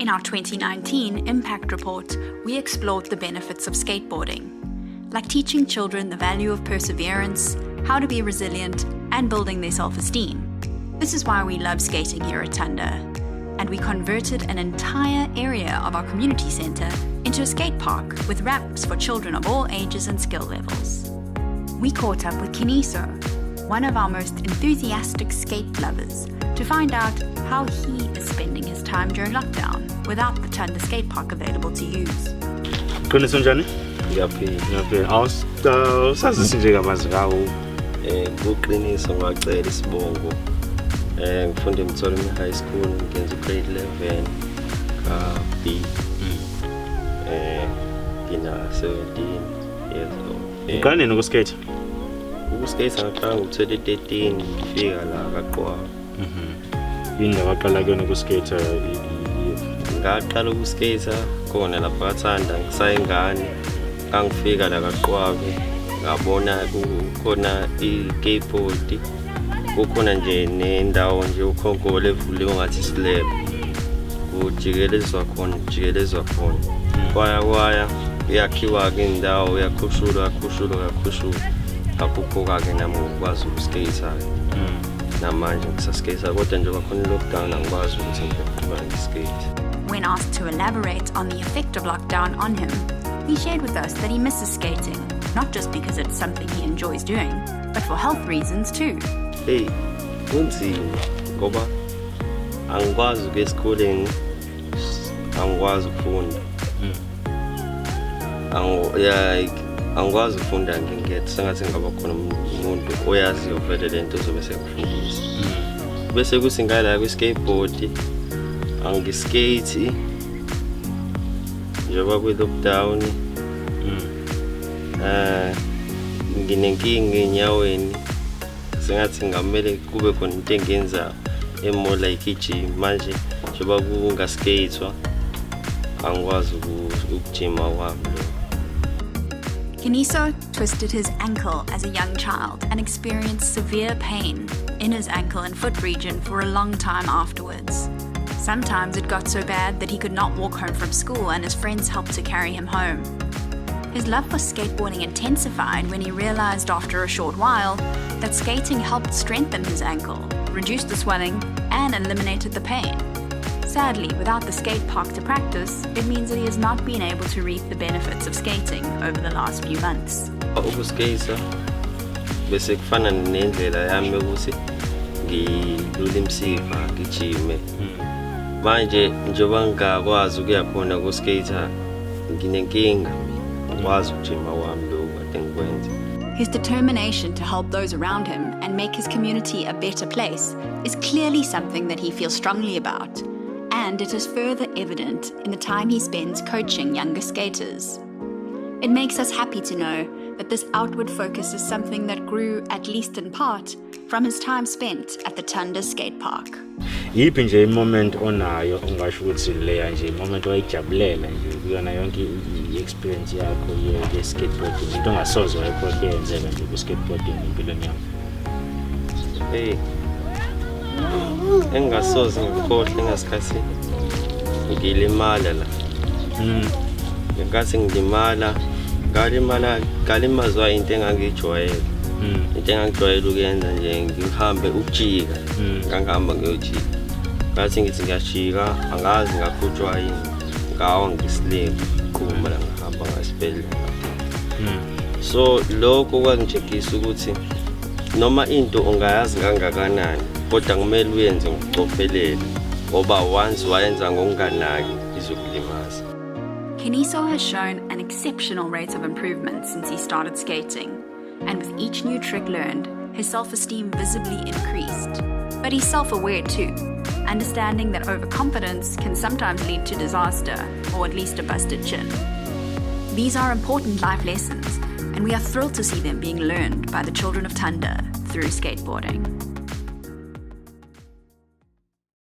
In our 2019 Impact Report, we explored the benefits of skateboarding, like teaching children the value of perseverance, how to be resilient, and building their self-esteem. This is why we love skating here at Tanda, and we converted an entire area of our community centre into a skate park with ramps for children of all ages and skill levels. We caught up with Kiniso, one of our most enthusiastic skate lovers, to find out how he is spending his time during lockdown without the Tanda skate park available to use. Qiniso njani? Ngiyaphila. Awusazi nje kabanzi ngawo. Kuqiniso ngicela isibongo. Ngifunda eMtholo High School, ngenza grade 11 ka B. Ngina 17 years old. Uqale nini ukuskate? Ukuskate ngaqala ngo-2013 ngifika la kaQwaba. Yini ngaqala kuyona ukuskate? Ngaqala ukuskate khona lapha kaThanda ngisayingane. Ngangifika la kaQwaba ngabona kukhona i-skateboard. Kukhona nje nendawo nje ukhonkolo evuliwe ngathi slab. Kujikelezwa khona. Kwaya yakhiwa ke indawo yakhushulwa. Akukho ke nami ukwazi ukuskate. Namanje ngisaskate kodwa nje bakhona lockdown angikwazi ukuthi ngiqhubeke ngiskate. When asked to elaborate on the effect of lockdown on him, he shared with us that he misses skating, not just because it's something he enjoys doing, but for health reasons too. Hey, kunzima ngoba angikwazi ukuya esikoleni, angikwazi ukufunda. Angikwazi ukufunda ngingekho sengathi ngaba khona umuntu oyaziyo vele lento ozobe sekufundisa. Bese kusingala kwi-skateboard angiskate njengoba kwi-lockdown. Nginenkinga enyaweni sengathi ngamele kube khona into engenza more like i-gym manje njengoba kungaskatewa angikwazi ukujima kwami. Kiniso twisted his ankle as a young child and experienced severe pain in his ankle and foot region for a long time afterwards. Sometimes it got so bad that he could not walk home from school and his friends helped to carry him home. His love for skateboarding intensified when he realized after a short while that skating helped strengthen his ankle, reduce the swelling, and eliminated the pain. Sadly, without the skate park to practice, it means that he has not been able to reap the benefits of skating over the last few months. Ukuskate bese kufana nendlela yami ukuthi ngilule imsipha ngijime. Manje njengoba ngakwazi ukuya khona ukuskate nginenkinga ngikwazi ukujima wami lokho kade ngikwenza. His determination to help those around him and make his community a better place is clearly something that he feels strongly about, and it is further evident in the time he spends coaching younger skaters. It makes us happy to know that this outward focus is something that grew, at least in part, from his time spent at the Tanda skate park. Yiphi nje moment onayo ungasho ukuthi leya nje moment oyijabulela nje kuyona yonke i-experience yakho ye-skateboarding into ongasoze wayekhohle yenzeka nje ku-skateboarding empilweni yakho? Engasoze ngikhohle ngasikhathi ngilimala la. Ngenkathi ngilimala ngalimazwa into engangijwayele. Into engangijwayele ukuyenza nje ngihambe ukujika. Ngangihamba ngiyojika. Ngathi ngithi ngiyajika angazi ngakhutshwa yini. Ngawa ngislip qhuma la ngihamba ngasibhedlela. So lokho kwangijekisa ukuthi noma into ungayazi kangakanani kodwa kumele uyenze ngokucophelela ngoba once wayenza ngokunganaki izokulimaza. Kiniso has shown an exceptional rate of improvement since he started skating, and with each new trick learned, his self-esteem visibly increased. But he's self-aware too, understanding that overconfidence can sometimes lead to disaster, or at least a busted chin. These are important life lessons, and we are thrilled to see them being learned by the children of Tanda through skateboarding.